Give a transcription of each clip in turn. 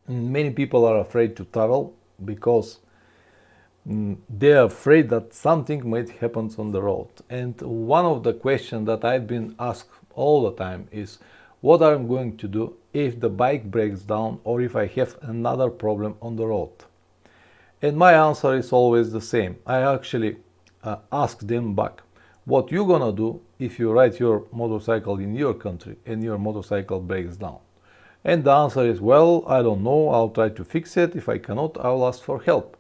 Many people are afraid to travel because they are afraid that something might happen on the road. And one of the questions that I've been asked all the time is what I'm going to do if the bike breaks down or if I have another problem on the road. And my answer is always the same. I actually ask them back, what you gonna do if you ride your motorcycle in your country and your motorcycle breaks down? And the answer is, well, I don't know, I'll try to fix it. If I cannot, I'll ask for help.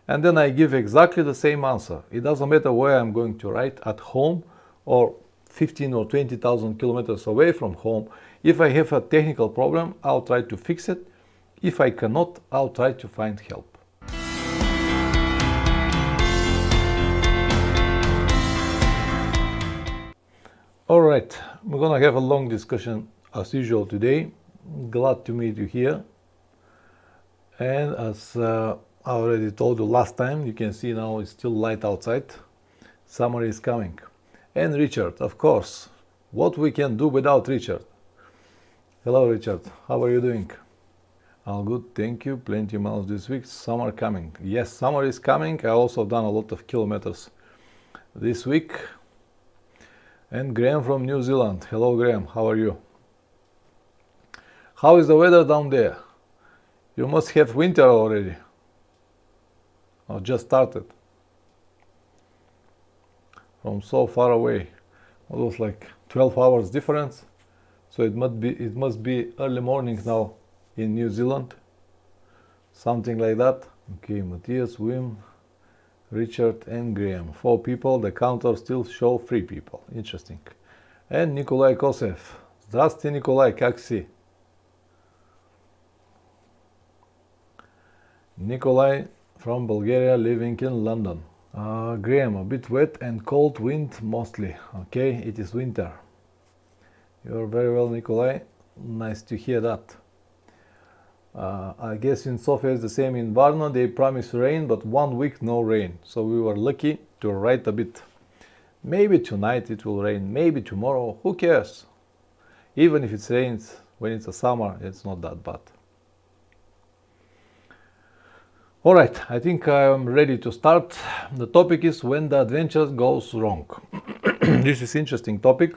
And then I give exactly the same answer. It doesn't matter where I'm going to ride, at home or 15 or 20,000 kilometers away from home. If I have a technical problem, I'll try to fix it. If I cannot, I'll try to find help. Alright, we're gonna have a long discussion as usual today. Glad to meet you here. And as I already told you last time, you can see now it's still light outside. Summer is coming. And Richard, of course, what we can do without Richard? Hello Richard, how are you doing? All good, thank you. Plenty of miles this week. Summer coming. Yes, summer is coming. I also done a lot of kilometers this week. And Graham from New Zealand. Hello Graham, how are you? How is the weather down there? You must have winter already. Or just started. From so far away. Almost like 12 hours difference. So it must be early morning now in New Zealand. Something like that. Okay, Matthias, Wim, Richard and Graham. 4 people. The counter still show 3 people. Interesting. And Nikolai Kosev. Здравствуйте, Nikolai, как си? Nikolai from Bulgaria, living in London. Graham, a bit wet and cold wind mostly. Okay, it is winter. You're very well, Nikolai. Nice to hear that. I guess in Sofia it's the same in Varna. They promised rain, but 1 week no rain. So we were lucky to ride a bit. Maybe tonight it will rain, maybe tomorrow, who cares? Even if it rains when it's a summer, it's not that bad. Alright, I think I'm ready to start. The topic is when the adventure goes wrong. This is interesting topic.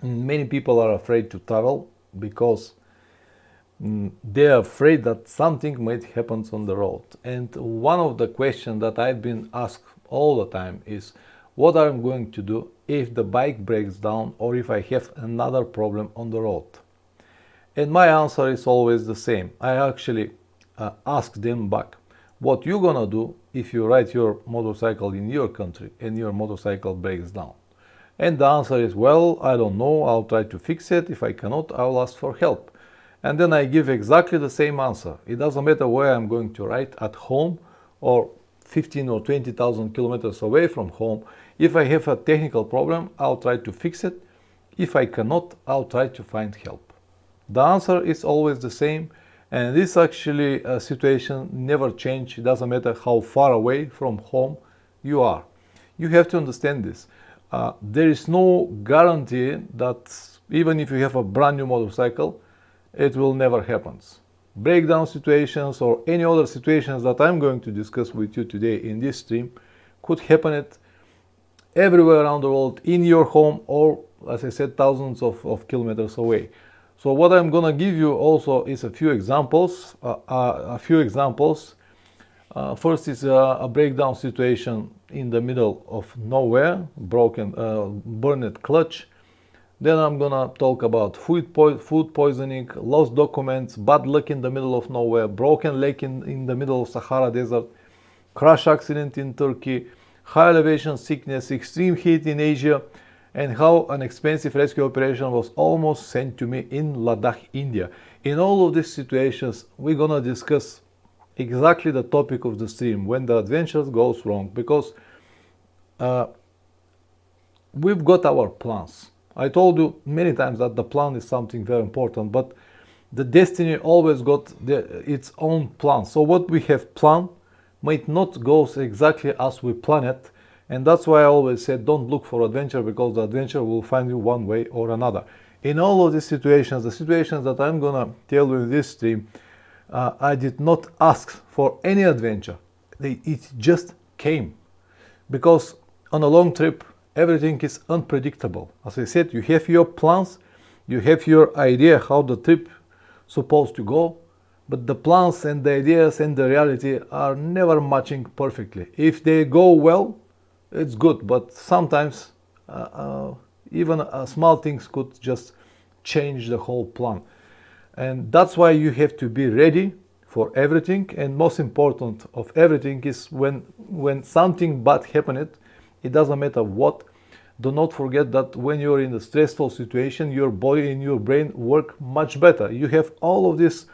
Many people are afraid to travel because they are afraid that something might happen on the road. And one of the questions that I've been asked all the time is what I'm going to do if the bike breaks down or if I have another problem on the road. And my answer is always the same. I actually ask them back, what you gonna do if you ride your motorcycle in your country and your motorcycle breaks down? And the answer is, well, I don't know, I'll try to fix it. If I cannot, I'll ask for help. And then I give exactly the same answer. It doesn't matter where I'm going to ride, at home or 15 or 20,000 kilometers away from home. If I have a technical problem, I'll try to fix it. If I cannot, I'll try to find help. The answer is always the same. And this actually situation never changes. It doesn't matter how far away from home you are. You have to understand this. There is no guarantee that even if you have a brand new motorcycle, it will never happen. Breakdown situations or any other situations that I'm going to discuss with you today in this stream could happen at everywhere around the world, in your home or, as I said, thousands of kilometers away. So what I'm gonna give you also is a few examples. First is a breakdown situation in the middle of nowhere, burned clutch. Then I'm gonna talk about food poisoning, lost documents, bad luck in the middle of nowhere, broken leg in the middle of Sahara Desert, crash accident in Turkey, high elevation sickness, extreme heat in Asia, and how an expensive rescue operation was almost sent to me in Ladakh, India. In all of these situations, we're gonna discuss exactly the topic of the stream, when the adventure goes wrong, because we've got our plans. I told you many times that the plan is something very important, but the destiny always got its own plan. So what we have planned might not go exactly as we plan it. And that's why I always said, don't look for adventure, because the adventure will find you one way or another. In all of these situations, the situations that I'm gonna tell you in this stream I did not ask for any adventure. It just came. Because on a long trip, everything is unpredictable. As I said, you have your plans, you have your idea how the trip supposed to go, but the plans and the ideas and the reality are never matching perfectly. If they go well, it's good, but sometimes even small things could just change the whole plan. And that's why you have to be ready for everything. And most important of everything is when something bad happened, it doesn't matter what, do not forget that when you're in a stressful situation, your body and your brain work much better. You have all of this,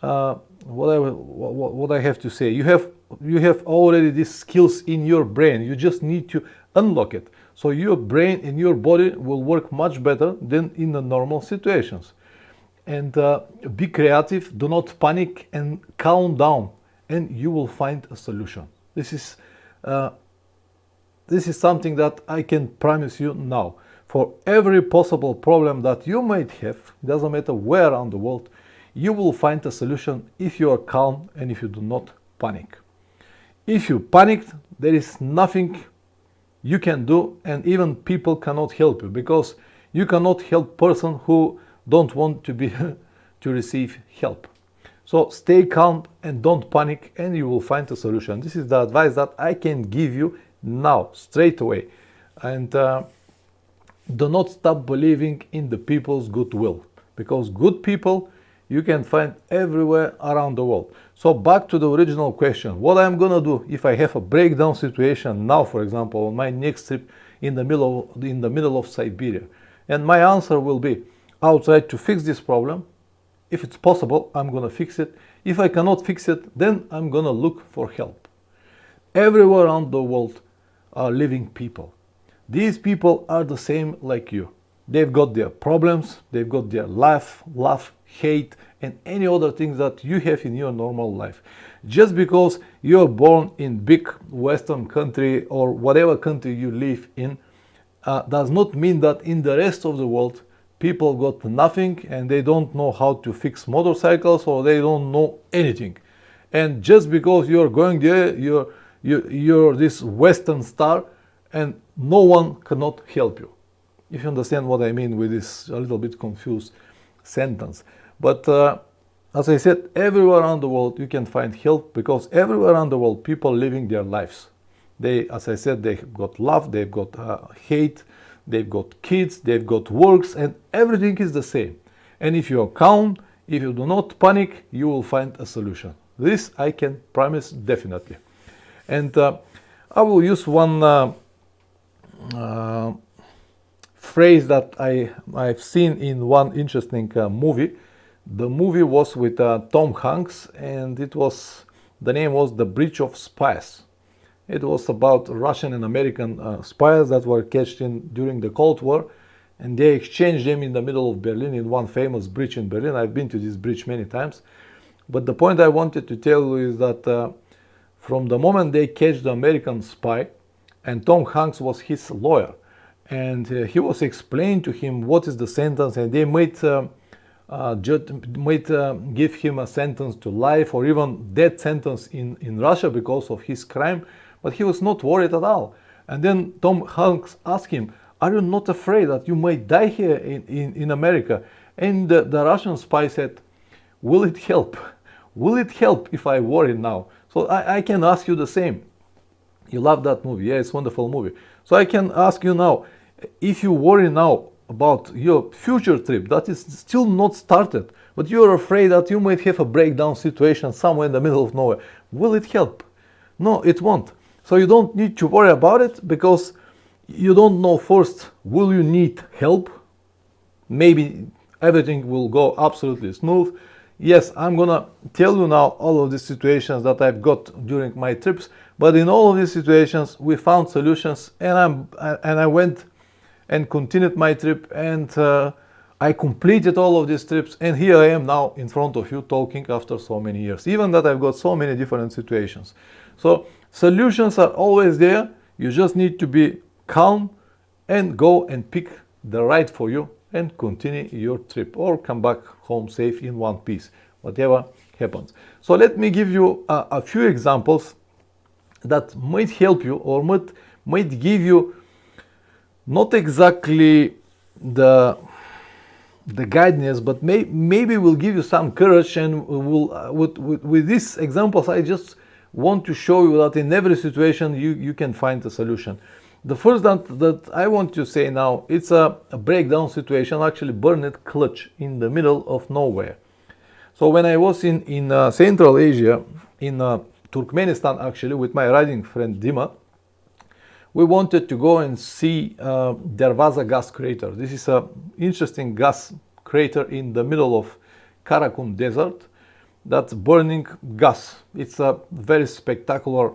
what I have to say, you have already these skills in your brain. You just need to unlock it. So your brain and your body will work much better than in the normal situations. And be creative, do not panic, and calm down, and you will find a solution. This is something that I can promise you now. For every possible problem that you might have, doesn't matter where around the world, you will find a solution if you are calm and if you do not panic. If you panicked, there is nothing you can do, and even people cannot help you, because you cannot help person who don't want to be to receive help. So stay calm and don't panic, and you will find a solution. This is the advice that I can give you now, straight away. And do not stop believing in the people's goodwill, because good people you can find everywhere around the world. So back to the original question, what I'm gonna do if I have a breakdown situation now, for example, on my next trip in the middle of Siberia? And my answer will be, I'll try to fix this problem. If it's possible, I'm gonna fix it. If I cannot fix it, then I'm gonna look for help. Everywhere around the world are living people. These people are the same like you. They've got their problems, they've got their laugh, hate, and any other things that you have in your normal life. Just because you're born in big Western country or whatever country you live in, does not mean that in the rest of the world people got nothing and they don't know how to fix motorcycles, or they don't know anything. And just because you're going there, you're this Western star, and no one cannot help you. If you understand what I mean with this a little bit confused sentence. But as I said, everywhere around the world you can find help, because everywhere around the world people living their lives. They, as I said, they've got love, they've got hate, they've got kids, they've got works, and everything is the same. And if you are calm, if you do not panic, you will find a solution. This I can promise definitely. And I will use one phrase that I've seen in one interesting movie. The movie was with Tom Hanks, and the name was The Bridge of Spies. It was about Russian and American spies that were catched during the Cold War, and they exchanged them in the middle of Berlin in one famous bridge in Berlin. I've been to this bridge many times. But the point I wanted to tell you is that from the moment they catch the American spy, and Tom Hanks was his lawyer, and he was explaining to him what is the sentence, and they might give him a sentence to life or even death sentence in Russia because of his crime, but he was not worried at all. And then Tom Hanks asked him, are you not afraid that you might die here in America? And the Russian spy said, will it help? Will it help if I worry now? So I can ask you the same. You love that movie. Yeah, it's a wonderful movie. So I can ask you now, if you worry now about your future trip that is still not started, but you're afraid that you might have a breakdown situation somewhere in the middle of nowhere, will it help? No, it won't. So you don't need to worry about it, because you don't know first, will you need help? Maybe everything will go absolutely smooth. Yes, I'm gonna tell you now all of these situations that I've got during my trips, but in all of these situations we found solutions, and I went and continued my trip, and I completed all of these trips, and here I am now in front of you talking after so many years, even that I've got so many different situations. So solutions are always there. You just need to be calm and go and pick the right for you and continue your trip, or come back home safe in one piece, whatever happens. So let me give you a few examples that might help you or might give you not exactly the guidance, but maybe will give you some courage. And will with these examples, I just want to show you that in every situation you can find a solution. The first that I want to say now, it's a breakdown situation, actually burned clutch in the middle of nowhere. So when I was in Central Asia, in Turkmenistan actually, with my riding friend Dima, we wanted to go and see Dervaza gas crater. This is an interesting gas crater in the middle of Karakum desert that's burning gas. It's a very spectacular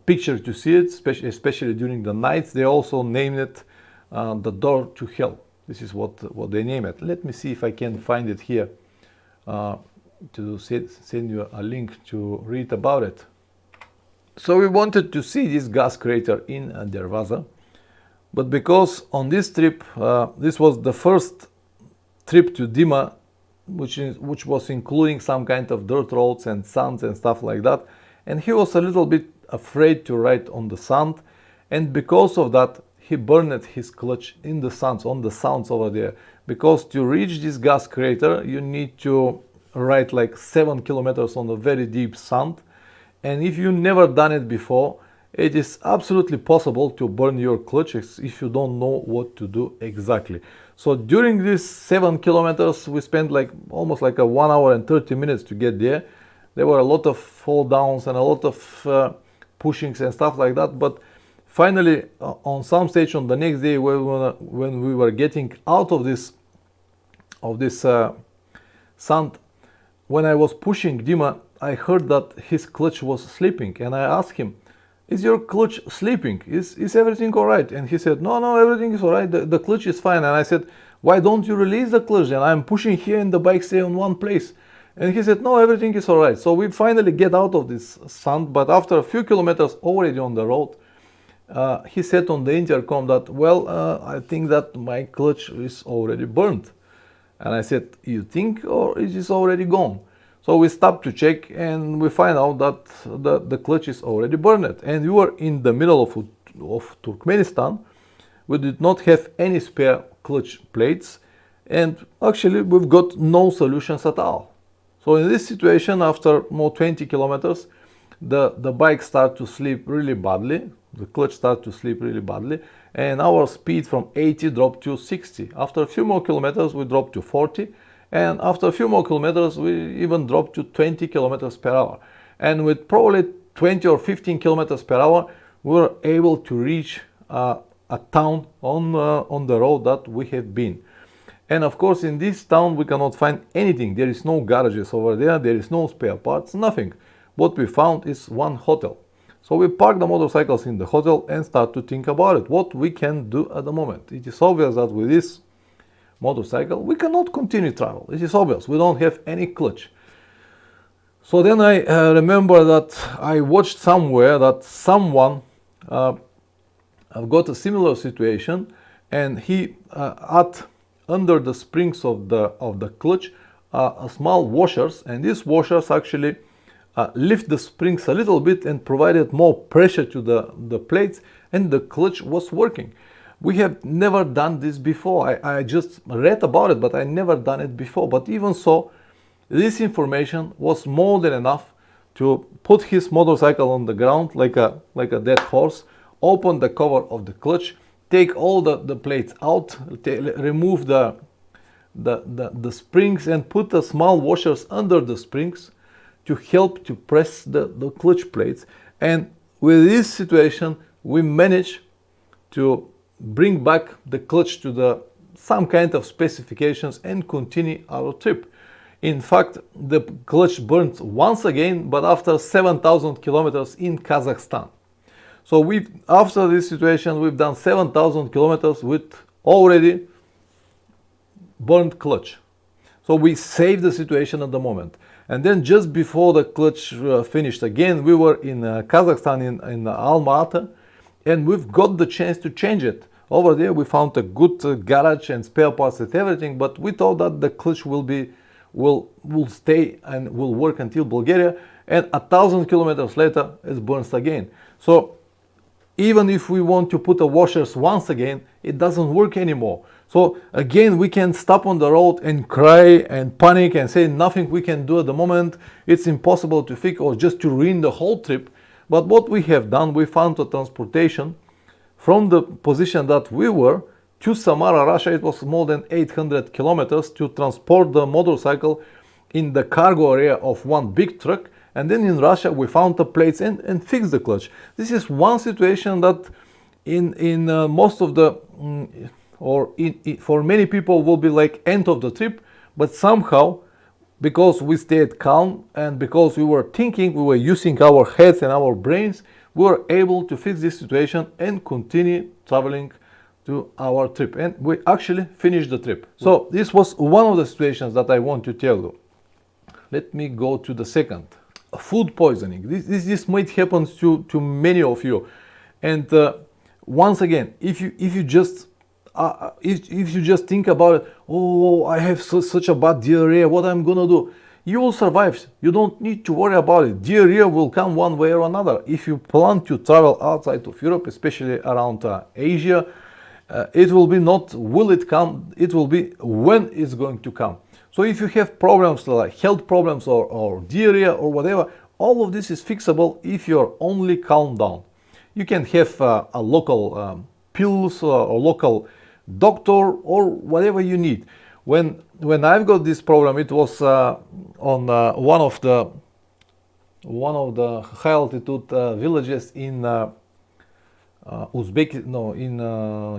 picture to see it, especially during the nights. They also named it the door to hell. This is what they name it. Let me see if I can find it here to send you a link to read about it. So we wanted to see this gas crater in Dervaza, but because on this trip, this was the first trip to Dima, which was including some kind of dirt roads and sands and stuff like that, and he was a little bit afraid to ride on the sand, and because of that he burned his clutch in the sands, on the sands over there, because to reach this gas crater you need to ride like 7 kilometers on a very deep sand. And if you never done it before, it is absolutely possible to burn your clutch if you don't know what to do exactly. So during these 7 kilometers, we spent like almost like a 1 hour and 30 minutes to get there. There were a lot of fall downs and a lot of pushings and stuff like that. But finally, on some stage on the next day, when we were getting out of this sand, when I was pushing Dima, I heard that his clutch was sleeping, and I asked him, "Is your clutch sleeping? Is everything all right?" And he said, No, everything is all right. The clutch is fine." And I said, "Why don't you release the clutch? And I'm pushing here and the bike stay on one place." And he said, "No, everything is all right." So we finally get out of this sand, but after a few kilometers already on the road, he said on the intercom that, "Well, I think that my clutch is already burned." And I said, "You think, or is it already gone?" So we stopped to check, and we find out that the clutch is already burned. And we were in the middle of Turkmenistan. We did not have any spare clutch plates, and actually we've got no solutions at all. So in this situation, after more 20 kilometers, the bike started to sleep really badly. The clutch started to sleep really badly, and our speed from 80 dropped to 60. After a few more kilometers, we dropped to 40. And after a few more kilometers, we even dropped to 20 kilometers per hour. And with probably 20 or 15 kilometers per hour, we were able to reach a town on the road that we have been. And of course, in this town, we cannot find anything. There is no garages over there. There is no spare parts, nothing. What we found is one hotel. So we parked the motorcycles in the hotel and start to think about it, what we can do at the moment. It is obvious that with this motorcycle we cannot continue travel. It is obvious we don't have any clutch. So then I remember that I watched somewhere that someone got a similar situation, and he had under the springs of the clutch small washers, and these washers actually lift the springs a little bit and provided more pressure to the plates, and the clutch was working. We have never done this before. I just read about it, but I never done it before. But even so, this information was more than enough to put his motorcycle on the ground like a dead horse, open the cover of the clutch, take all the plates out, remove the springs, and put the small washers under the springs to help to press the clutch plates. And with this situation, we managed to bring back the clutch to some kind of specifications and continue our trip. In fact, the clutch burned once again, but after 7,000 kilometers in Kazakhstan. So after this situation, we've done 7,000 kilometers with already burned clutch. So we saved the situation at the moment. And then just before the clutch finished again, we were in Kazakhstan, in Almaty, and we've got the chance to change it. Over there we found a good garage and spare parts and everything, but we thought that the clutch will be will stay and will work until Bulgaria, and 1,000 kilometers later it burns again. So even if we want to put the washers once again, it doesn't work anymore. So again, we can stop on the road and cry and panic and say nothing we can do at the moment. It's impossible to fix, or just to ruin the whole trip. But what we have done, we found a transportation from the position that we were to Samara, Russia. It was more than 800 kilometers to transport the motorcycle in the cargo area of one big truck. And then in Russia, we found the plates and fixed the clutch. This is one situation that in most of the, for many people will be like end of the trip. But somehow, because we stayed calm and because we were thinking, we were using our heads and our brains, we were able to fix this situation and continue traveling to our trip. And we actually finished the trip. So this was one of the situations that I want to tell you. Let me go to the second. Food poisoning. This might happen to many of you. And once again, if you just think about it, oh, I have such a bad diarrhea, what I'm gonna do? You will survive. You don't need to worry about it. Diarrhea will come one way or another. If you plan to travel outside of Europe, especially around Asia, it will be not will it come, it will be when it's going to come. So if you have problems like health problems or diarrhea or whatever, all of this is fixable if you're only calm down. You can have a local pills or local doctor or whatever you need. When I've got this problem, it was on one of the high altitude villages in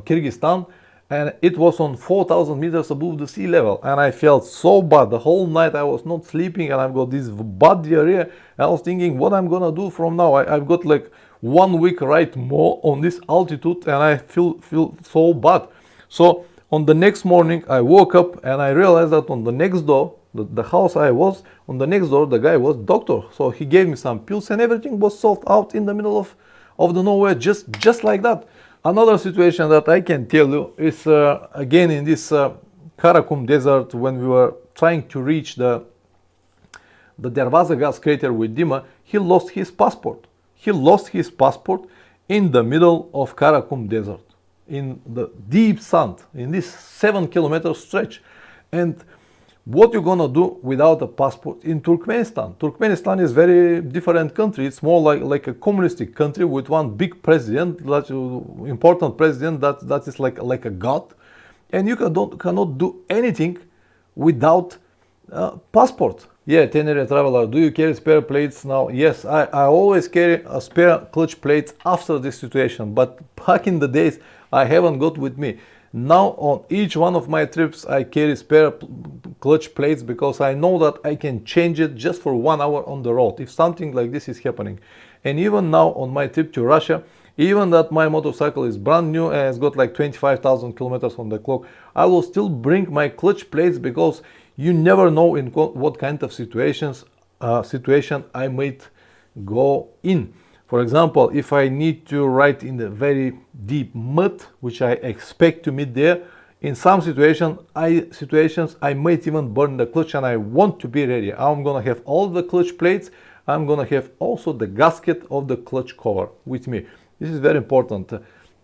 Kyrgyzstan, and it was on 4,000 meters above the sea level, and I felt so bad. The whole night I was not sleeping, and I've got this bad diarrhea. I was thinking, what I'm gonna do from now? I've got like 1 week ride more on this altitude, and I feel so bad. So on the next morning, I woke up and I realized that on the next door, the house I was on the next door, the guy was doctor. So he gave me some pills, and everything was solved out in the middle of the nowhere, just like that. Another situation that I can tell you is again in this Karakum desert, when we were trying to reach the Dervaza gas crater with Dima. He lost his passport. He lost his passport in the middle of Karakum desert, in the deep sand, in this 7-kilometer stretch. And what you're gonna do without a passport in Turkmenistan? Turkmenistan is very different country. It's more like a communistic country with one big president, important president that is like a god, and you cannot do anything without passport. Yeah, Tenerife traveler, do you carry spare plates now? Yes, I always carry a spare clutch plates after this situation, but back in the days I haven't got with me. Now on each one of my trips I carry spare clutch plates, because I know that I can change it just for 1 hour on the road if something like this is happening. And even now on my trip to Russia, even that my motorcycle is brand new and it's got like 25,000 kilometers on the clock, I will still bring my clutch plates, because you never know in what kind of situation I might go in. For example, if I need to ride in the very deep mud, which I expect to meet there, in some situations I might even burn the clutch, and I want to be ready. I'm gonna have all the clutch plates. I'm gonna have also the gasket of the clutch cover with me. This is very important.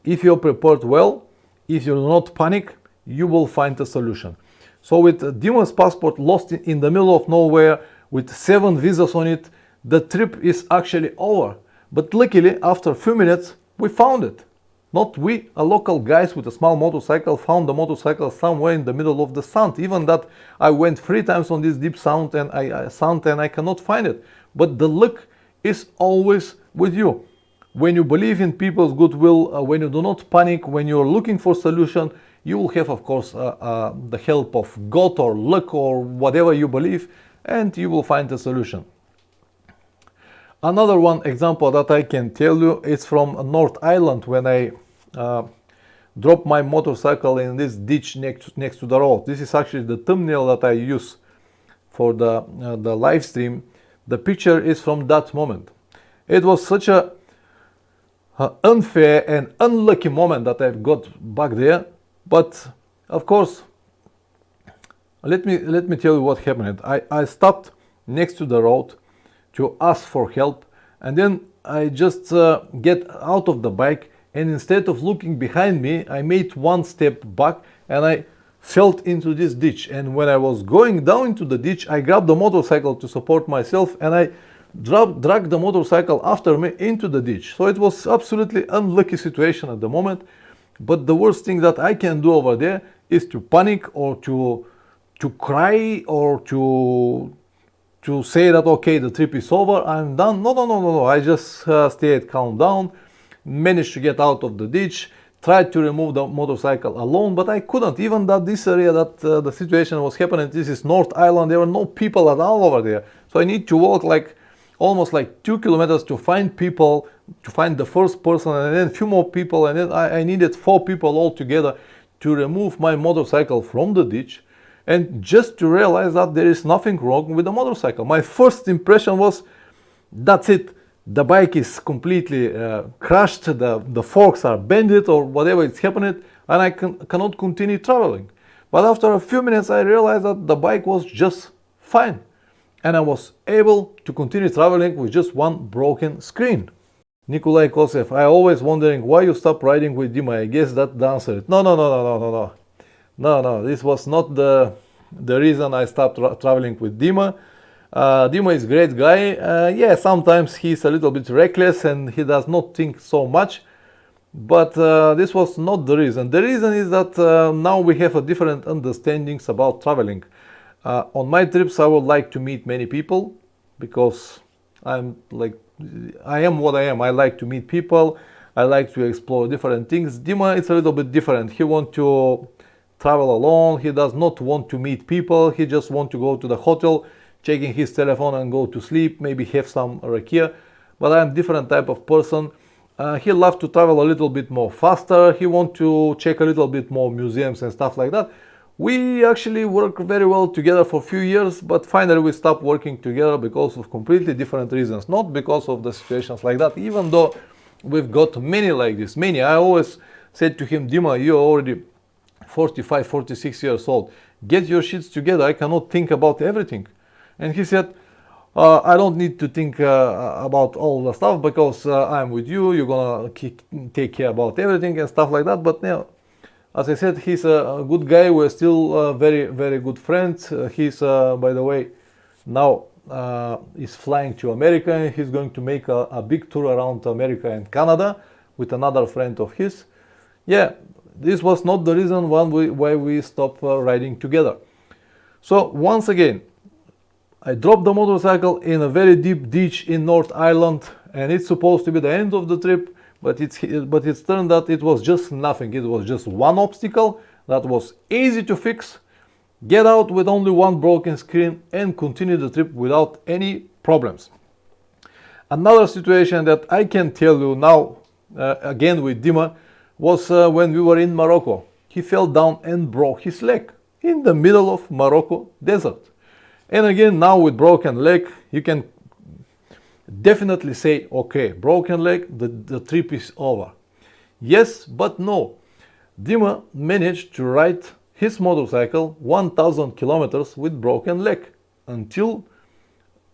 If you're prepared well, if you do not panic, you will find a solution. So with Dima's passport lost in the middle of nowhere with 7 visas on it, the trip is actually over. But luckily, after a few minutes, we found it. Not we, a local guys with a small motorcycle found the motorcycle somewhere in the middle of the sand. Even that I went 3 times on this deep sand and I cannot find it. But the luck is always with you. When you believe in people's goodwill, when you do not panic, when you're looking for solution, you will have, of course, the help of God or luck or whatever you believe, and you will find a solution. Another one example that I can tell you is from North Island, when I dropped my motorcycle in this ditch next to the road. This is actually the thumbnail that I use for the live stream. The picture is from that moment. It was such a unfair and unlucky moment that I've got back there, but of course Let me tell you what happened. I stopped next to the road to ask for help, and then I just get out of the bike, and instead of looking behind me, I made one step back and I fell into this ditch. And when I was going down into the ditch, I grabbed the motorcycle to support myself, and I dragged the motorcycle after me into the ditch. So it was absolutely unlucky situation at the moment. But the worst thing that I can do over there is to panic or to cry or to say that okay, the trip is over, I'm done. No. I just stayed calm down, managed to get out of the ditch, tried to remove the motorcycle alone, but I couldn't. Even that this area that the situation was happening, this is North Island, there were no people at all over there. So I need to walk like almost like 2 kilometers to find people, to find the first person, and then a few more people, and then I needed 4 people altogether to remove my motorcycle from the ditch, and just to realize that there is nothing wrong with the motorcycle. My first impression was, that's it, the bike is completely crushed, the forks are bended or whatever is happening, and I cannot continue traveling. But after a few minutes I realized that the bike was just fine, and I was able to continue traveling with just one broken screen. Nikolai Kosev, I always wondering why you stopped riding with Dima. I guess that the answer is no. This was not the reason I stopped traveling with Dima. Dima is a great guy. Yeah, sometimes he's a little bit reckless and he does not think so much. But this was not the reason. The reason is that now we have a different understandings about traveling. On my trips, I would like to meet many people because I am what I am. I like to meet people. I like to explore different things. Dima is a little bit different. He wants to travel alone. He does not want to meet people. He just wants to go to the hotel, checking his telephone and go to sleep, maybe have some rakia. But I'm different type of person. He loves to travel a little bit more faster. He wants to check a little bit more museums and stuff like that. We actually worked very well together for a few years, but finally we stopped working together because of completely different reasons, not because of the situations like that, even though we've got many like this, many. I always said to him, Dima, you're already 45, 46 years old. Get your shits together. I cannot think about everything. And he said, I don't need to think about all the stuff because I'm with you. You're going to take care about everything and stuff like that. But now, as I said, he's a good guy. We're still very, very good friends. He's, by the way, now is flying to America. He's going to make a big tour around America and Canada with another friend of his. Yeah, this was not the reason why we stopped riding together. So once again, I dropped the motorcycle in a very deep ditch in North Island, and it's supposed to be the end of the trip. But it's turned out it was just nothing. It was just one obstacle that was easy to fix, get out with only one broken screen, and continue the trip without any problems. Another situation that I can tell you now, again with Dima, was when we were in Morocco. He fell down and broke his leg in the middle of Morocco desert. And again, now with broken leg, you can definitely say, okay, broken leg, the trip is over. Yes, but no. Dima managed to ride his motorcycle 1000 kilometers with broken leg until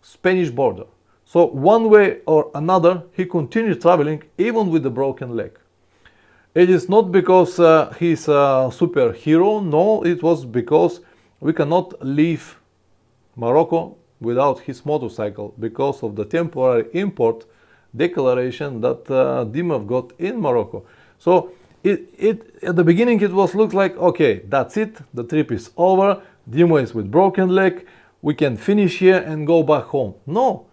Spanish border. So one way or another, he continued traveling even with the broken leg. It is not because he's a superhero. No, it was because we cannot leave Morocco without his motorcycle because of the temporary import declaration that Dima got in Morocco. So it at the beginning it looks like, okay, that's it, the trip is over, Dima is with broken leg, we can finish here and go back home. No,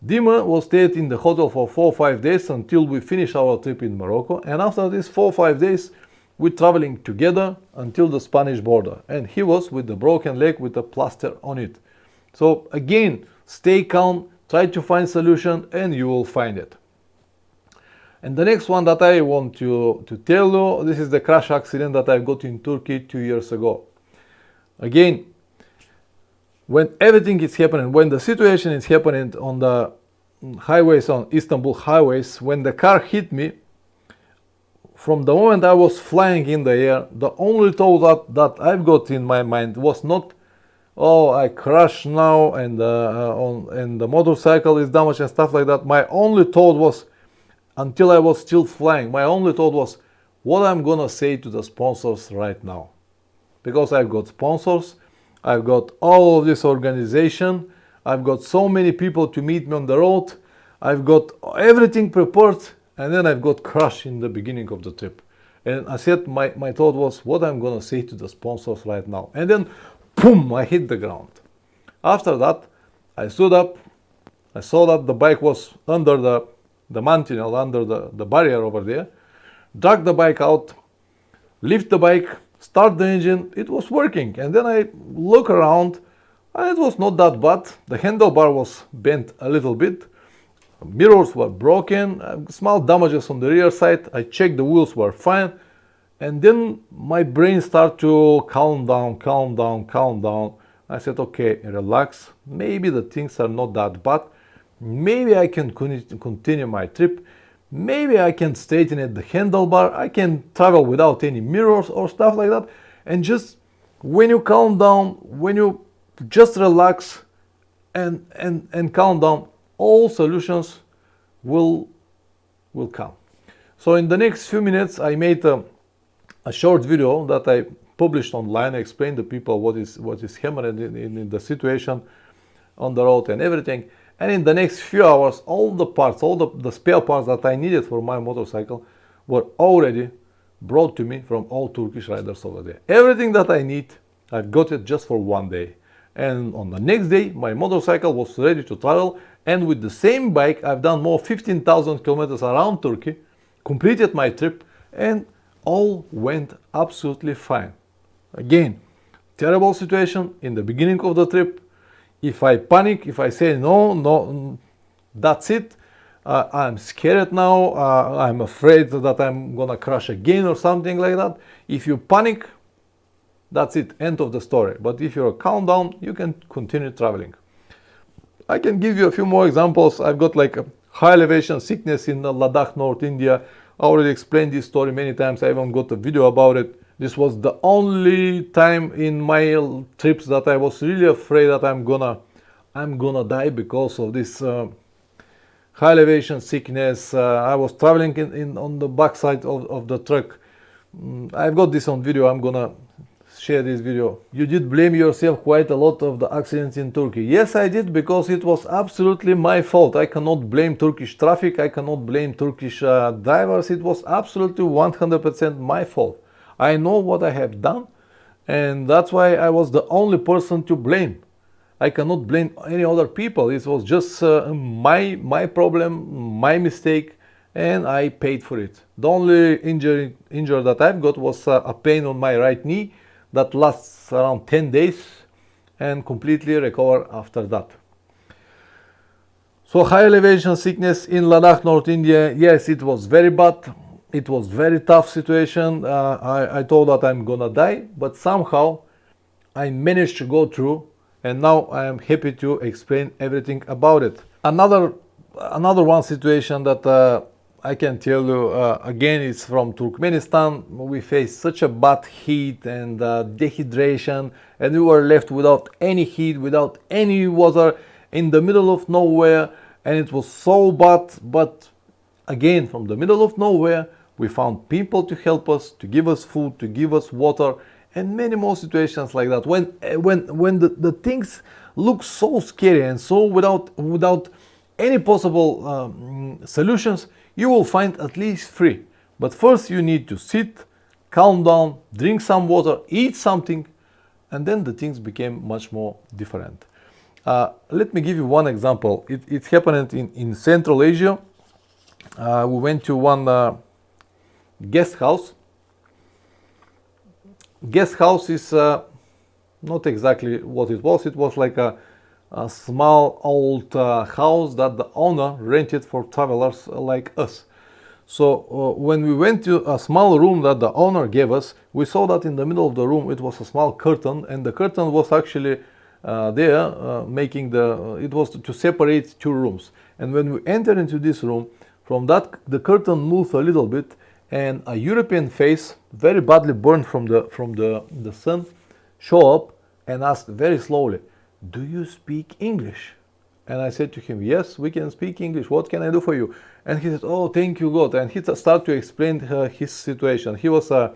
Dima will stay in the hotel for 4 or 5 days until we finish our trip in Morocco, and after these 4 or 5 days we're traveling together until the Spanish border, and he was with the broken leg with a plaster on it. So again, stay calm, try to find solution, and you will find it. And the next one that I want to tell you, this is the crash accident that I got in Turkey 2 years ago. Again, when everything is happening, when the situation is happening on the highways, on Istanbul highways, when the car hit me, from the moment I was flying in the air, the only thought that I've got in my mind was not oh, I crashed now, and the motorcycle is damaged and stuff like that. My only thought was, until I was still flying, my only thought was, what I'm gonna say to the sponsors right now. Because I've got sponsors, I've got all of this organization, I've got so many people to meet me on the road, I've got everything prepared, and then I've got crashed in the beginning of the trip. And I said, my thought was, what I'm gonna say to the sponsors right now. And then, boom, I hit the ground. After that, I stood up, I saw that the bike was under the mantinel, under the barrier over there, drag the bike out, lift the bike, start the engine, it was working. And then I look around, and it was not that bad. The handlebar was bent a little bit, mirrors were broken, small damages on the rear side. I checked the wheels were fine. And then my brain started to calm down, calm down, calm down. I said, okay, relax. Maybe the things are not that bad. Maybe I can continue my trip. Maybe I can straighten it the handlebar. I can travel without any mirrors or stuff like that. And just when you calm down, when you just relax and calm down, all solutions will come. So in the next few minutes, I made a short video that I published online. I explained to people what is happening in the situation on the road and everything. And in the next few hours, all the parts, all the spare parts that I needed for my motorcycle were already brought to me from all Turkish riders over there. Everything that I need, I've got it just for one day. And on the next day, my motorcycle was ready to travel. And with the same bike, I've done more 15,000 kilometers around Turkey, completed my trip, and all went absolutely fine. Again, terrible situation in the beginning of the trip. If I panic, if I say no, that's it. I'm scared now. I'm afraid that I'm gonna crash again or something like that. If you panic, that's it, end of the story. But if you're calm down, you can continue traveling. I can give you a few more examples. I've got like a high elevation sickness in Ladakh, North India. I already explained this story many times. I even got a video about it. This was the only time in my trips that I was really afraid that I'm gonna die because of this high elevation sickness. I was traveling on the backside of the truck. I've got this on video. I'm gonna share this video. You did blame yourself quite a lot of the accidents in Turkey. Yes, I did, because it was absolutely my fault. I cannot blame Turkish traffic. I cannot blame Turkish drivers. It was absolutely 100% my fault. I know what I have done, and that's why I was the only person to blame. I cannot blame any other people. It was just my problem, my mistake, and I paid for it. The only injury that I've got was a pain on my right knee that lasts around 10 days and completely recover after that. So high elevation sickness in Ladakh, North India, yes, it was very bad. It was very tough situation. I thought that I'm gonna die, but somehow I managed to go through, and now I am happy to explain everything about it. Another one situation that I can tell you, again, it's from Turkmenistan. We faced such a bad heat and dehydration, and we were left without any heat, without any water, in the middle of nowhere, and it was so bad. But again, from the middle of nowhere, we found people to help us, to give us food, to give us water, and many more situations like that. When the things look so scary and so without any possible solutions, you will find at least three. But first you need to sit, calm down, drink some water, eat something, and then the things became much more different. Let me give you one example. It happened in Central Asia. We went to one guest house. Guest house is not exactly what it was. It was like a small old house that the owner rented for travelers like us. So when we went to a small room that the owner gave us, we saw that in the middle of the room it was a small curtain, and the curtain was actually there making it was to separate two rooms. And when we entered into this room, from that the curtain moved a little bit, and a European face, very badly burned from the sun, show up, and asked very slowly, "Do you speak English?" And I said to him, "Yes, we can speak English. What can I do for you?" And he said, "Oh, thank you, God." And he started to explain his situation. He was a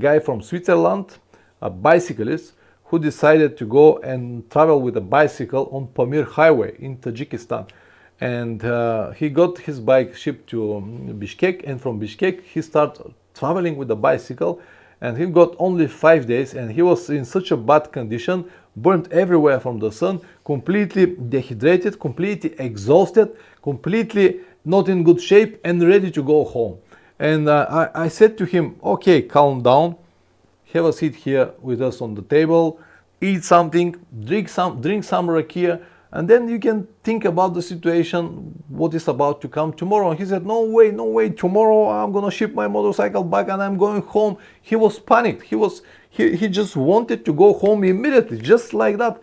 guy from Switzerland, a bicyclist, who decided to go and travel with a bicycle on Pamir Highway in Tajikistan. And he got his bike shipped to Bishkek, and from Bishkek he started traveling with the bicycle, and he got only 5 days, and he was in such a bad condition, burnt everywhere from the sun, completely dehydrated, completely exhausted, completely not in good shape, and ready to go home. And I said to him, "Okay, calm down, have a seat here with us on the table, eat something, drink some rakia, and then you can think about the situation, what is about to come tomorrow." And he said, no way, tomorrow I'm gonna ship my motorcycle back and I'm going home." He was panicked. He just wanted to go home immediately, just like that.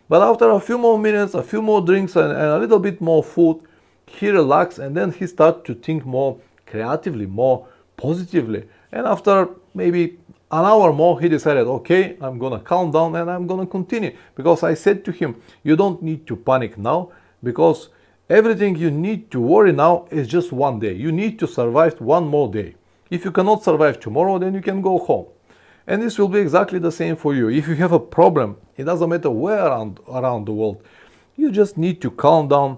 But after a few more minutes, a few more drinks, and a little bit more food, he relaxed, and then he started to think more creatively, more positively. And after maybe an hour more, he decided, "Okay, I'm gonna calm down and I'm gonna continue." Because I said to him, "You don't need to panic now, because everything you need to worry now is just one day. You need to survive one more day. If you cannot survive tomorrow, then you can go home." And this will be exactly the same for you. If you have a problem, it doesn't matter where around the world, you just need to calm down,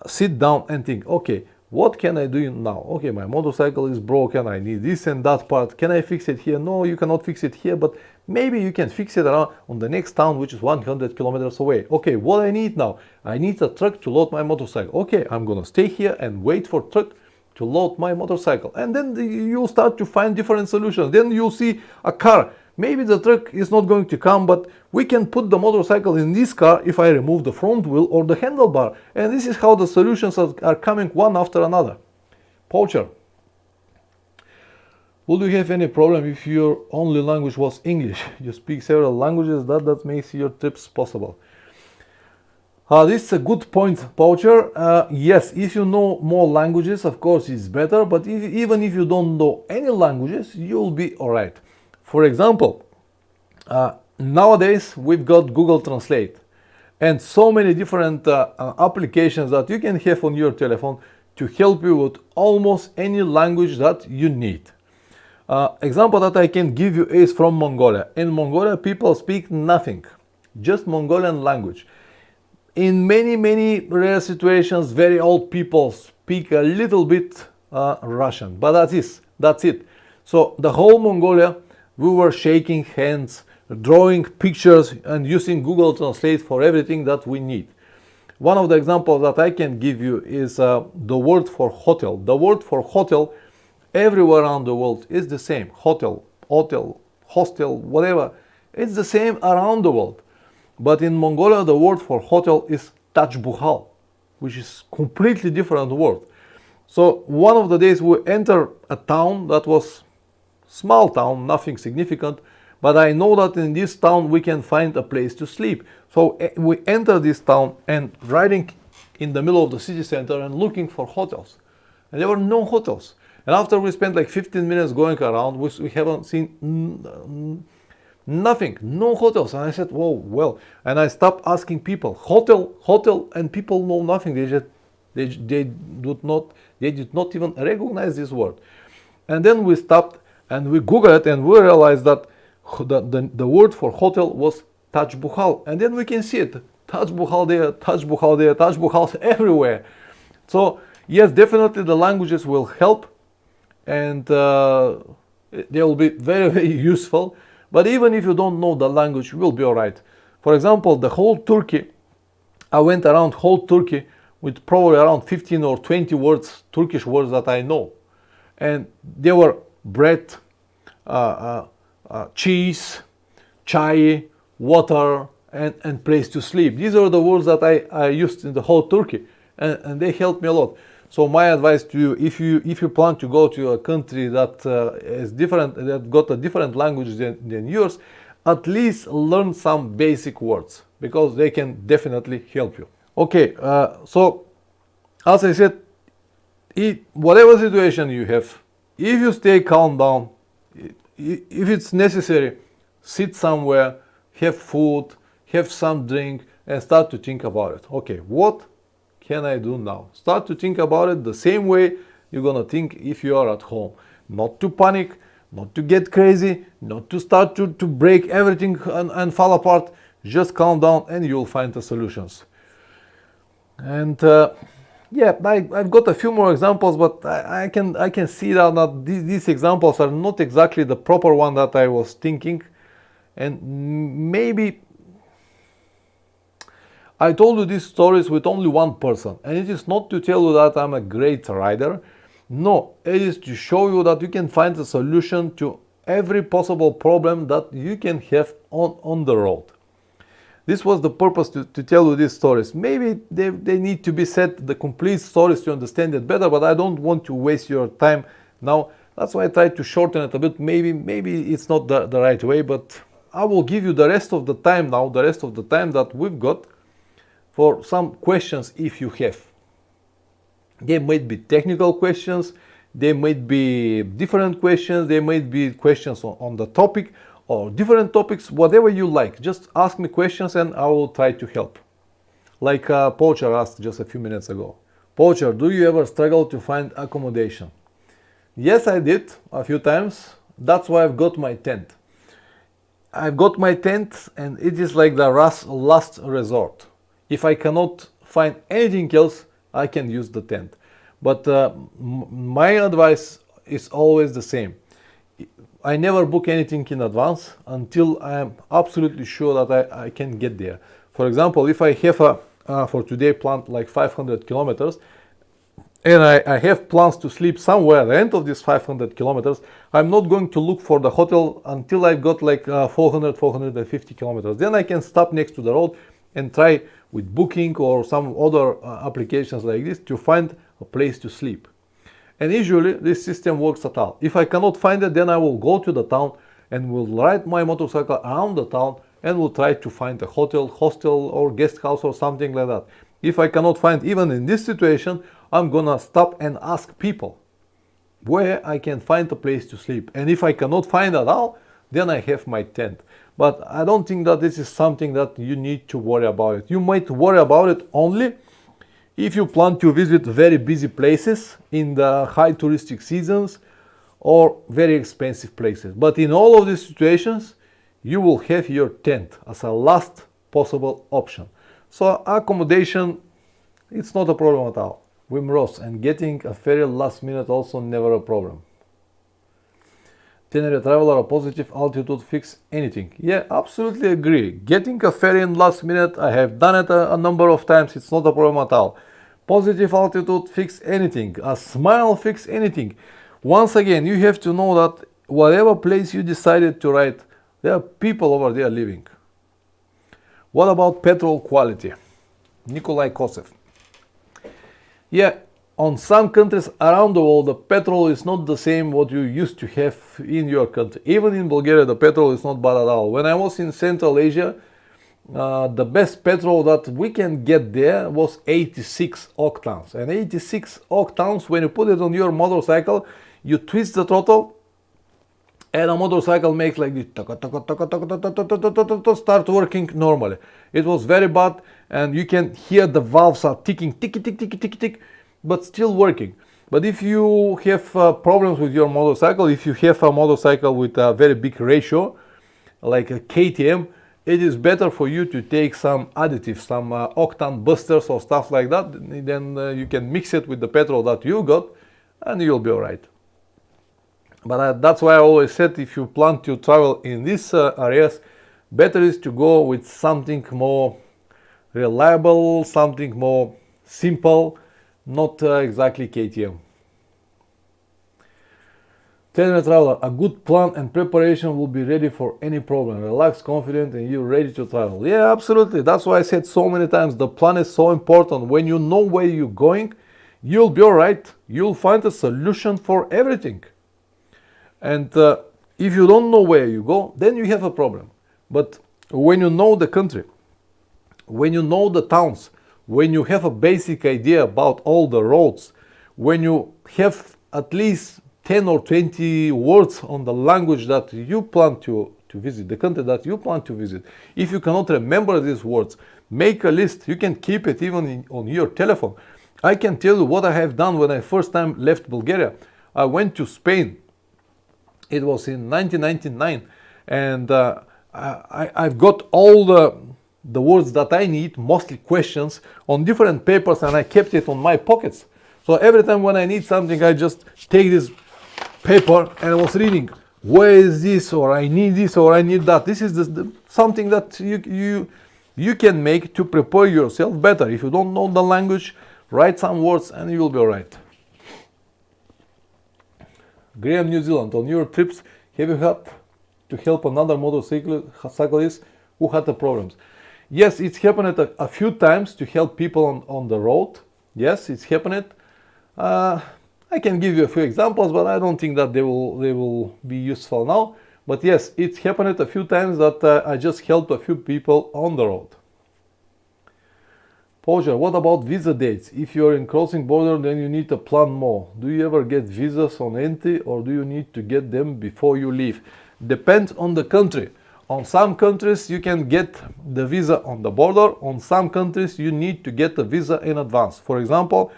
sit down and think, "Okay, what can I do now? Okay, my motorcycle is broken, I need this and that part. Can I fix it here? No, you cannot fix it here, but maybe you can fix it around on the next town, which is 100 kilometers away. Okay, what I need now? I need a truck to load my motorcycle. Okay, I'm gonna stay here and wait for truck to load my motorcycle." And then you'll start to find different solutions. Then you'll see a car. Maybe the truck is not going to come, but we can put the motorcycle in this car if I remove the front wheel or the handlebar. And this is how the solutions are coming one after another. Poacher, would you have any problem if your only language was English? You speak several languages, that makes your trips possible. This is a good point, Poacher. Yes, if you know more languages, of course it's better, but even if you don't know any languages, you'll be alright. For example, nowadays we've got Google Translate and so many different applications that you can have on your telephone to help you with almost any language that you need. Example that I can give you is from Mongolia. In Mongolia, people speak nothing, just Mongolian language. In many rare situations, very old people speak a little bit Russian, but that's it. So the whole Mongolia, we were shaking hands, drawing pictures, and using Google Translate for everything that we need. One of the examples that I can give you is the word for hotel. The word for hotel everywhere around the world is the same. Hotel, hostel, whatever. It's the same around the world. But in Mongolia, the word for hotel is Tajbuhal, which is completely different word. So one of the days we enter a town that was small town, nothing significant, but I know that in this town we can find a place to sleep. So we enter this town and riding in the middle of the city center and looking for hotels. And there were no hotels. And after we spent like 15 minutes going around, we haven't seen nothing, no hotels. And I said, whoa, well, and I stopped asking people, hotel, and people know nothing. They did not even recognize this word. And then we stopped and we Googled it and we realized that the word for hotel was Tajbuhal. And then we can see it, Tajbuhal there, Tajbuhal there, Tajbuhal everywhere. So yes, definitely the languages will help, and they will be very useful. But even if you don't know the language, you will be alright. For example, the whole Turkey, I went around whole Turkey with probably around 15 or 20 words, Turkish words that I know. And they were bread, cheese, chai, water, and place to sleep. These are the words that I used in the whole Turkey, and they helped me a lot. So my advice to you, if you plan to go to a country that is different, that got a different language than yours, at least learn some basic words, because they can definitely help you. Okay, so as I said, whatever situation you have, if you stay calm down, if it's necessary, sit somewhere, have food, have some drink, and start to think about it. Okay, what can I do now? Start to think about it the same way you're gonna think if you are at home. Not to panic, not to get crazy, not to start to break everything and fall apart. Just calm down and you'll find the solutions. And yeah, I've got a few more examples, but I can see that these examples are not exactly the proper one that I was thinking. And maybe I told you these stories with only one person, and it is not to tell you that I'm a great rider. No, it is to show you that you can find a solution to every possible problem that you can have on the road. This was the purpose to tell you these stories. Maybe they need to be said, the complete stories, to understand it better, but I don't want to waste your time now. That's why I tried to shorten it a bit. Maybe it's not the right way, but I will give you the rest of the time now, the rest of the time that we've got for some questions if you have. They might be technical questions, they might be different questions, they might be questions on the topic or different topics, whatever you like. Just ask me questions and I will try to help. Like Poacher asked just a few minutes ago. Poacher, do you ever struggle to find accommodation? Yes, I did a few times. That's why I've got my tent. I've got my tent and it is like the last resort. If I cannot find anything else, I can use the tent. But my advice is always the same. I never book anything in advance until I am absolutely sure that I can get there. For example, if I have for today planned like 500 kilometers, and I have plans to sleep somewhere at the end of these 500 kilometers, I'm not going to look for the hotel until I've got like 450 kilometers. Then I can stop next to the road and try with booking or some other applications like this to find a place to sleep. And usually this system works at all. If I cannot find it, then I will go to the town and will ride my motorcycle around the town and will try to find a hotel, hostel or guest house or something like that. If I cannot find even in this situation, I'm gonna stop and ask people where I can find a place to sleep. And if I cannot find at all, then I have my tent. But I don't think that this is something that you need to worry about it. You might worry about it only if you plan to visit very busy places in the high touristic seasons or very expensive places. But in all of these situations, you will have your tent as a last possible option. So accommodation, it's not a problem at all. Wim Ross, and getting a ferry last minute also never a problem. Tenerife traveler, a positive altitude fix anything. Yeah, absolutely agree. Getting a ferry in last minute, I have done it a number of times, it's not a problem at all. Positive altitude fix anything. A smile fix anything. Once again, you have to know that whatever place you decided to ride, there are people over there living. What about petrol quality? Nikolai Kosev. Yeah, on some countries around the world, the petrol is not the same what you used to have in your country. Even in Bulgaria, the petrol is not bad at all. When I was in Central Asia, the best petrol that we can get there was 86 octans. And 86 octans, when you put it on your motorcycle, you twist the throttle, and a motorcycle makes like this, start working normally. It was very bad, and you can hear the valves are ticking, tick, tick, tick, tick, tick, but still working. But if you have problems with your motorcycle, if you have a motorcycle with a very big ratio, like a KTM, it is better for you to take some additives, some octane boosters or stuff like that. Then you can mix it with the petrol that you got, and you'll be alright. But that's why I always said, if you plan to travel in these areas, better is to go with something more reliable, something more simple, not exactly KTM. Tenerife traveler, a good plan and preparation will be ready for any problem. Relax, confident, and you're ready to travel. Yeah, absolutely. That's why I said so many times, the plan is so important. When you know where you're going, you'll be alright. You'll find a solution for everything. And if you don't know where you go, then you have a problem. But when you know the country, when you know the towns, when you have a basic idea about all the roads, when you have at least 10 or 20 words on the language that you plan to to visit, the country that you plan to visit. If you cannot remember these words, make a list. You can keep it even on your telephone. I can tell you what I have done when I first time left Bulgaria. I went to Spain. It was in 1999, and I've got all the words that I need, mostly questions, on different papers, and I kept it on my pockets. So every time when I need something, I just take this paper and I was reading, where is this, or I need this, or I need that. This is something that you can make to prepare yourself better. If you don't know the language, write some words and you will be alright. Graham, New Zealand, on your trips, have you had to help another motorcyclist who had the problems? Yes, it's happened a few times to help people on the road. Yes, it's happened. I can give you a few examples, but I don't think that they will be useful now. But yes, it's happened a few times that I just helped a few people on the road. Poja, what about visa dates? If you're in crossing border, then you need to plan more. Do you ever get visas on entry, or do you need to get them before you leave? Depends on the country. On some countries you can get the visa on the border. On some countries you need to get a visa in advance. For example,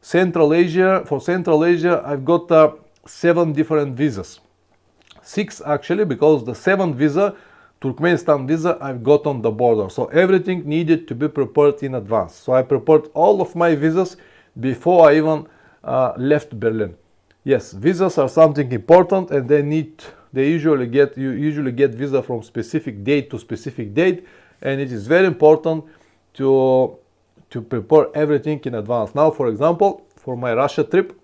Central Asia. For Central Asia, I've got 7 different visas. 6 actually, because the 7th visa, Turkmenistan visa, I've got on the border. So everything needed to be prepared in advance. So I prepared all of my visas before I even left Berlin. Yes, visas are something important, and you usually get visa from specific date to specific date, and it is very important to prepare everything in advance. Now, for example, for my Russia trip,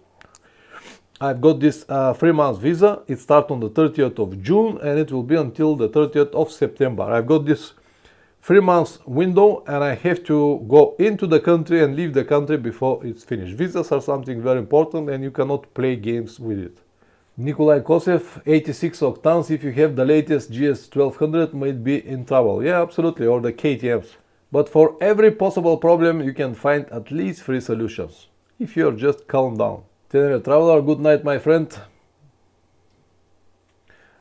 I've got this 3 months visa. It starts on the 30th of June and it will be until the 30th of September. I've got this 3 months window, and I have to go into the country and leave the country before it's finished. Visas are something very important, and you cannot play games with it. Nikolai Kosev, 86 octans. If you have the latest GS 1200, might be in trouble. Yeah, absolutely, or the KTMs. But for every possible problem, you can find at least 3 solutions, if you're just calm down. Tenerife Traveler, good night, my friend.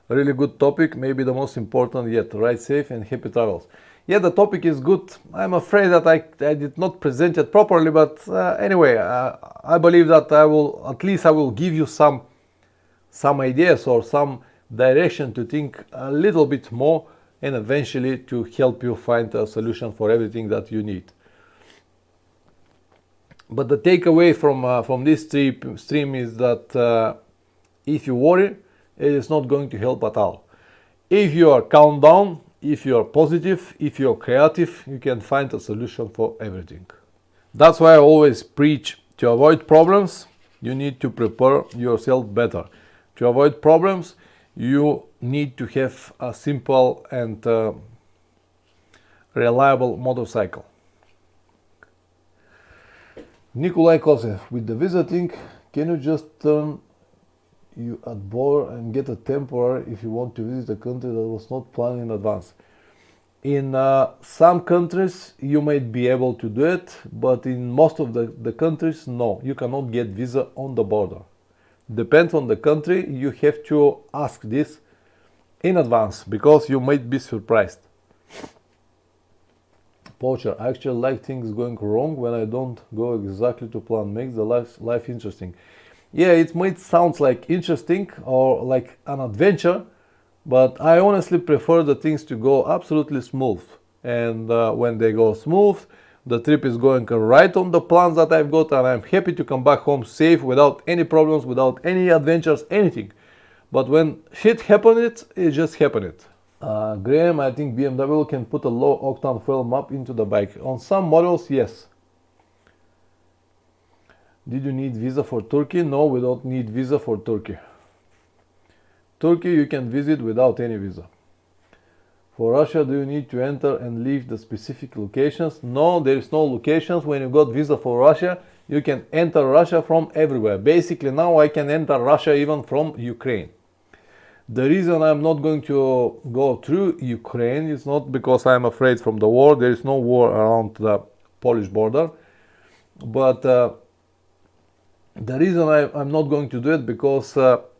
A really good topic, maybe the most important yet. Ride safe and happy travels. Yeah, the topic is good. I'm afraid that I did not present it properly, but anyway, I believe that I will give you some ideas or some direction to think a little bit more, and eventually to help you find a solution for everything that you need. But the takeaway from this stream is that if you worry, it is not going to help at all. If you are calm down, if you are positive, if you are creative, you can find a solution for everything. That's why I always preach, to avoid problems, you need to prepare yourself better. To avoid problems, you need to have a simple and reliable motorcycle. Nikolai Kosev, with the visa thing, can you just turn you at border and get a temporary if you want to visit a country that was not planned in advance? In some countries you might be able to do it, but in most of the countries, no, you cannot get visa on the border. Depends on the country, you have to ask this in advance, because you might be surprised. Poacher, I actually like things going wrong when I don't go exactly to plan. Makes the life interesting. Yeah, it might sound like interesting or like an adventure, but I honestly prefer the things to go absolutely smooth. And when they go smooth, the trip is going right on the plans that I've got, and I'm happy to come back home safe, without any problems, without any adventures, anything. But when shit happens, it just happens. Graham, I think BMW can put a low octane fuel map into the bike. On some models, yes. Did you need visa for Turkey? No, we don't need visa for Turkey. Turkey you can visit without any visa. For Russia, do you need to enter and leave the specific locations? No, there is no locations. When you got visa for Russia, you can enter Russia from everywhere. Basically now I can enter Russia even from Ukraine. The reason I'm not going to go through Ukraine is not because I'm afraid from the war. There is no war around the Polish border. But the reason I'm not going to do it, because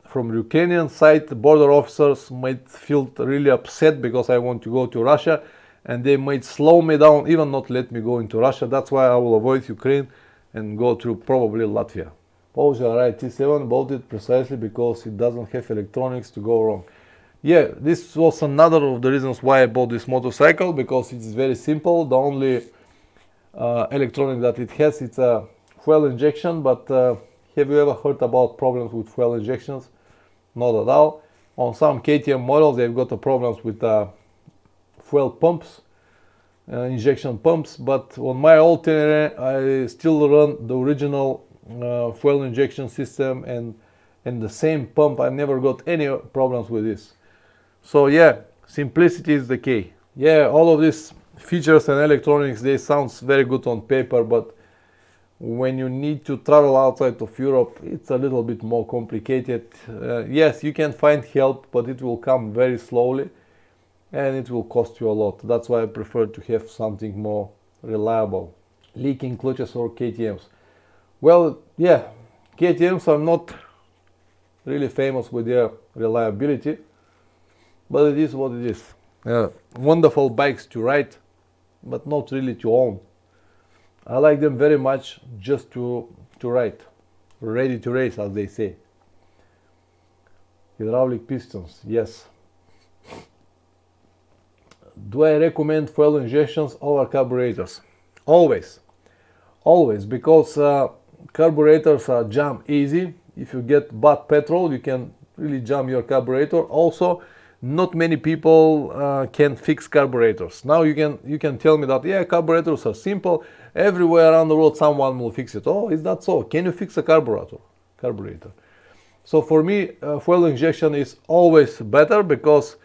from Ukrainian side, the border officers might feel really upset because I want to go to Russia, and they might slow me down, even not let me go into Russia. That's why I will avoid Ukraine and go through probably Latvia. Polish right T7 bought it precisely because it doesn't have electronics to go wrong. Yeah, this was another of the reasons why I bought this motorcycle, because it's very simple. The only electronic that it has, it's a fuel injection, but have you ever heard about problems with fuel injections? Not at all. On some KTM models, they've got the problems with fuel pumps, injection pumps, but on my old Tenere, I still run the original fuel injection system and the same pump. I never got any problems with this. So yeah, simplicity is the key. Yeah, all of these features and electronics, they sound very good on paper, but when you need to travel outside of Europe, it's a little bit more complicated. Yes, you can find help, but it will come very slowly and it will cost you a lot. That's why I prefer to have something more reliable. Leaking clutches or KTMs. Well, yeah, KTMs are not really famous with their reliability, but it is what it is. Wonderful bikes to ride, but not really to own. I like them very much just to ride, ready to race, as they say. Hydraulic pistons, yes. Do I recommend fuel injections over carburetors? Always, because carburetors jam easy. If you get bad petrol, you can really jam your carburetor. Also, not many people can fix carburetors. Now you can tell me that, yeah, carburetors are simple. Everywhere around the world someone will fix it. Oh, is that so? Can you fix a carburetor? So for me, fuel injection is always better, because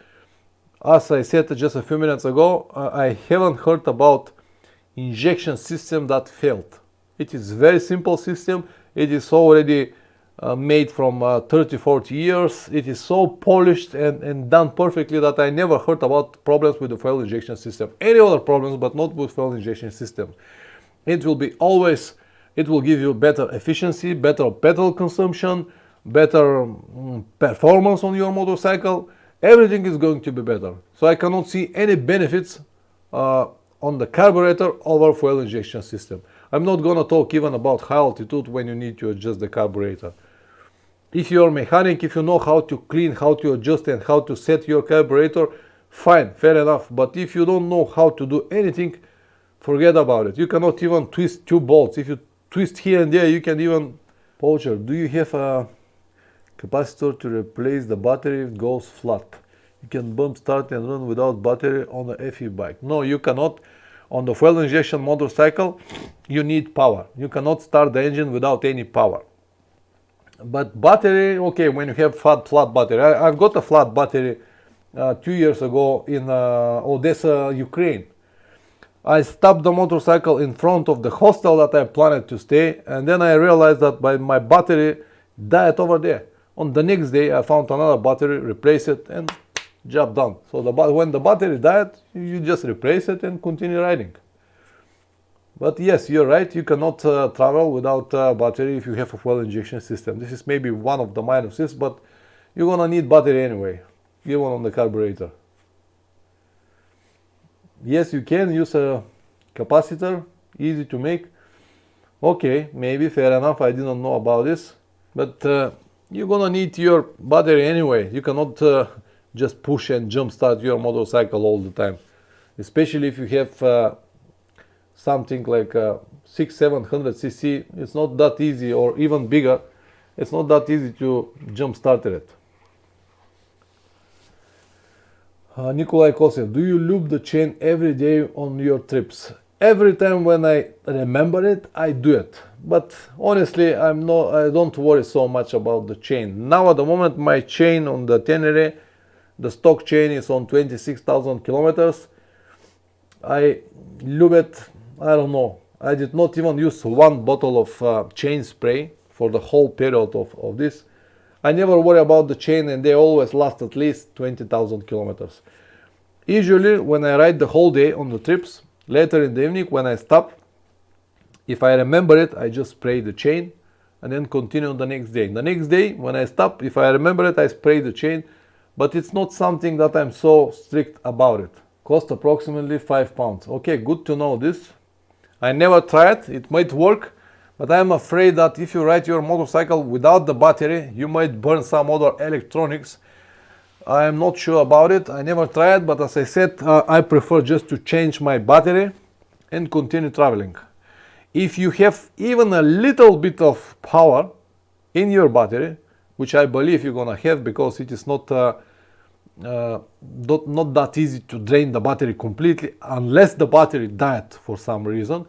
as I said just a few minutes ago, I haven't heard about injection system that failed. It is very simple system. It is already made from 30-40 years. It is so polished and done perfectly that I never heard about problems with the fuel injection system. Any other problems, but not with fuel injection system. It will give you better efficiency, better petrol consumption, better performance on your motorcycle. Everything is going to be better. So I cannot see any benefits on the carburetor over fuel injection system. I'm not going to talk even about high altitude when you need to adjust the carburetor. If you're a mechanic, if you know how to clean, how to adjust and how to set your carburetor, fine, fair enough. But if you don't know how to do anything, forget about it. You cannot even twist two bolts. If you twist here and there, you can even... Poacher, do you have a capacitor to replace the battery if it goes flat? You can bump start and run without battery on a FE bike. No, you cannot. On the fuel injection motorcycle, you need power. You cannot start the engine without any power. But battery, okay, when you have flat battery. I've got a flat battery 2 years ago in Odessa, Ukraine. I stopped the motorcycle in front of the hostel that I planned to stay, and then I realized that my battery died over there. On the next day, I found another battery, replaced it, and job done. So when the battery died, you just replace it and continue riding. But yes, you're right, you cannot travel without a battery if you have a fuel injection system. This is maybe one of the minuses, but you're gonna need battery anyway, even on the carburetor. Yes, you can use a capacitor, easy to make. Okay, maybe, fair enough, I didn't know about this. But you're gonna need your battery anyway. You cannot just push and jump start your motorcycle all the time. Especially if you have something like 600-700 cc, it's not that easy, or even bigger, it's not that easy to jump start it. Nikolai Kosev, do you lube the chain every day on your trips? Every time when I remember it, I do it. But honestly, I don't worry so much about the chain. Now at the moment, my chain on the Tenere, the stock chain is on 26,000 kilometers. I lube it, I don't know. I did not even use one bottle of chain spray for the whole period of this. I never worry about the chain, and they always last at least 20,000 kilometers. Usually when I ride the whole day on the trips, later in the evening when I stop, if I remember it, I just spray the chain and then continue the next day. The next day, when I stop, if I remember it, I spray the chain, but it's not something that I'm so strict about it. Cost approximately £5. Okay, good to know this. I never tried, it might work, but I'm afraid that if you ride your motorcycle without the battery, you might burn some other electronics. I'm not sure about it, I never tried, but as I said, I prefer just to change my battery and continue traveling. If you have even a little bit of power in your battery, which I believe you're gonna have because it is not that easy to drain the battery completely unless the battery died for some reason.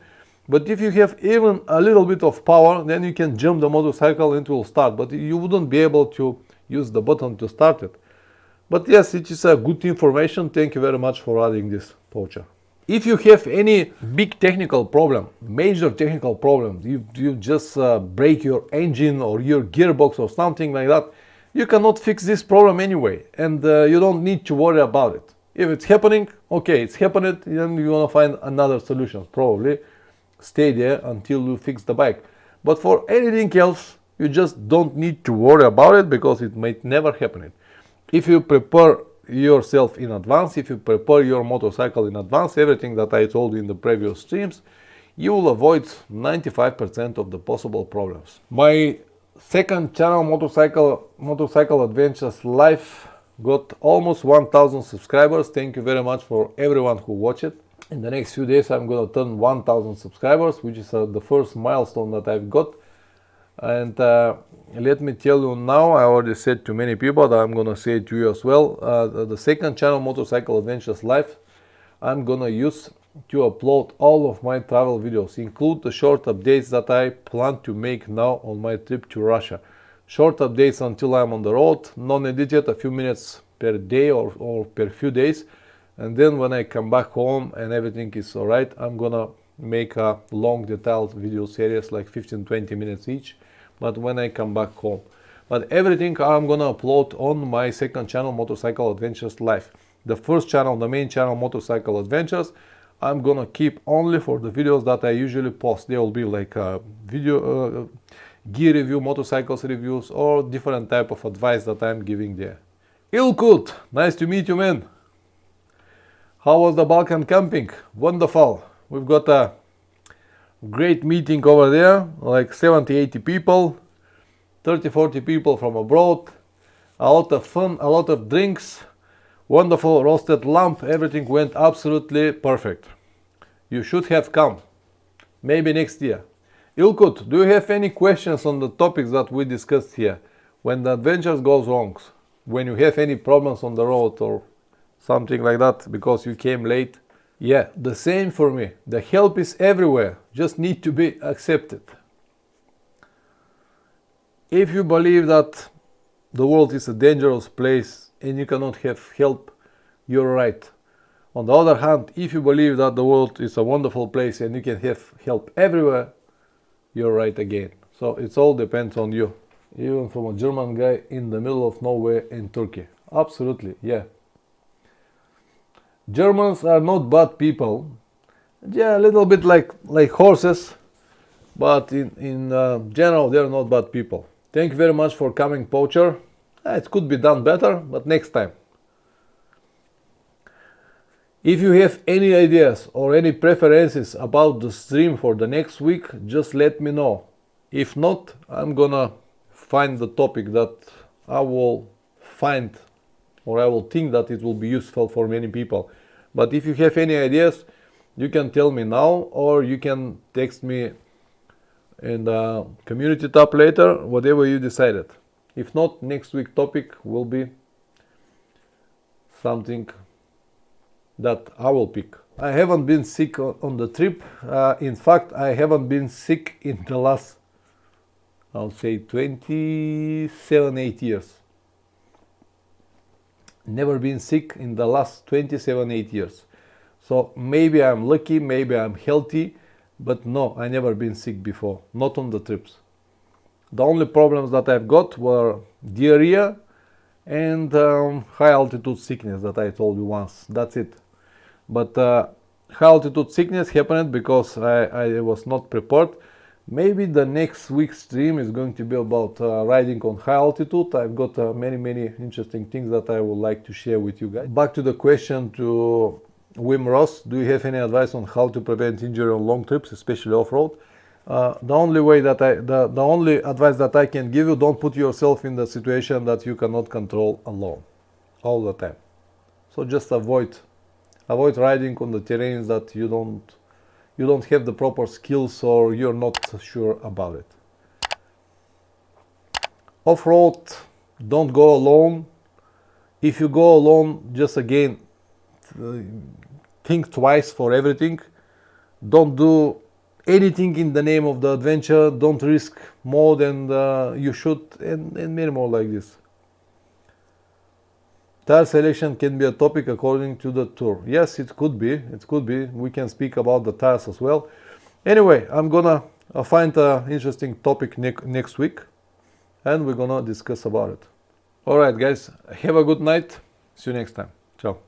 But if you have even a little bit of power, then you can jump the motorcycle and it will start, but you wouldn't be able to use the button to start it. But yes, it is a good information. Thank you very much for adding this, Poacher. If you have any big technical problem, major technical problem, you just break your engine or your gearbox or something like that, you cannot fix this problem anyway, and you don't need to worry about it. If it's happening, okay, it's happening, then you're gonna find another solution. Probably stay there until you fix the bike. But for anything else, you just don't need to worry about it because it might never happen. If you prepare yourself in advance, if you prepare your motorcycle in advance, everything that I told you in the previous streams, you will avoid 95% of the possible problems. My second channel, Motorcycle Adventures Life, got almost 1000 subscribers. Thank you very much for everyone who watched it. In the next few days I'm gonna turn 1000 subscribers, which is the first milestone that I've got. And let me tell you now, I already said to many people that I'm gonna say it to you as well. The second channel, Motorcycle Adventures Life, I'm gonna use to upload all of my travel videos, include the short updates that I plan to make now on my trip to Russia. Short updates until I'm on the road, non-edited, a few minutes per day or per few days. And then when I come back home and everything is alright, I'm gonna make a long detailed video series like 15-20 minutes each, but when I come back home. But everything I'm gonna upload on my second channel, Motorcycle Adventures Life. The first channel, the main channel, Motorcycle Adventures, I'm gonna keep only for the videos that I usually post. They will be like video gear review, motorcycles reviews, or different type of advice that I'm giving there. Ilkut, nice to meet you, man. How was the Balkan camping? Wonderful. We've got a great meeting over there, like 70-80 people, 30-40 people from abroad, a lot of fun, a lot of drinks, wonderful roasted lamb, everything went absolutely perfect. You should have come, maybe next year. Ilkut, do you have any questions on the topics that we discussed here? When the adventures goes wrong, when you have any problems on the road or something like that because you came late? Yeah, the same for me. The help is everywhere, just need to be accepted. If you believe that the world is a dangerous place and you cannot have help, you're right. On the other hand, if you believe that the world is a wonderful place and you can have help everywhere, you're right again. So it all depends on you. Even from a German guy in the middle of nowhere in Turkey. Absolutely, yeah. Germans are not bad people. Yeah, a little bit like horses, but in general they're not bad people. Thank you very much for coming, Poacher. It could be done better, but next time. If you have any ideas or any preferences about the stream for the next week, just let me know. If not, I'm gonna find the topic that I will find or I will think that it will be useful for many people. But if you have any ideas, you can tell me now or you can text me in the community tab later, whatever you decided. If not, next week topic will be something that I will pick. I haven't been sick on the trip. In fact, I haven't been sick in the last, I'll say 27-8 years. Never been sick in the last 27-8 years. So maybe I'm lucky, maybe I'm healthy, but no, I never been sick before, not on the trips. The only problems that I've got were diarrhea and high altitude sickness that I told you once. That's it. But high altitude sickness happened because I was not prepared. Maybe the next week's stream is going to be about riding on high altitude. I've got many interesting things that I would like to share with you guys. Back to the question to Wim Ross, do you have any advice on how to prevent injury on long trips, especially off-road? The only advice that I can give you, don't put yourself in the situation that you cannot control alone all the time. So just avoid riding on the terrains that you don't have the proper skills or you're not sure about it. Off-road, don't go alone. If you go alone, just again, think twice for everything. Don't do anything in the name of the adventure. Don't risk more than you should, and many more like this. Tire selection can be a topic according to the tour. Yes, it could be. It could be. We can speak about the tires as well. Anyway, I'm gonna find an interesting topic next week, and we're gonna discuss about it. All right, guys. Have a good night. See you next time. Ciao.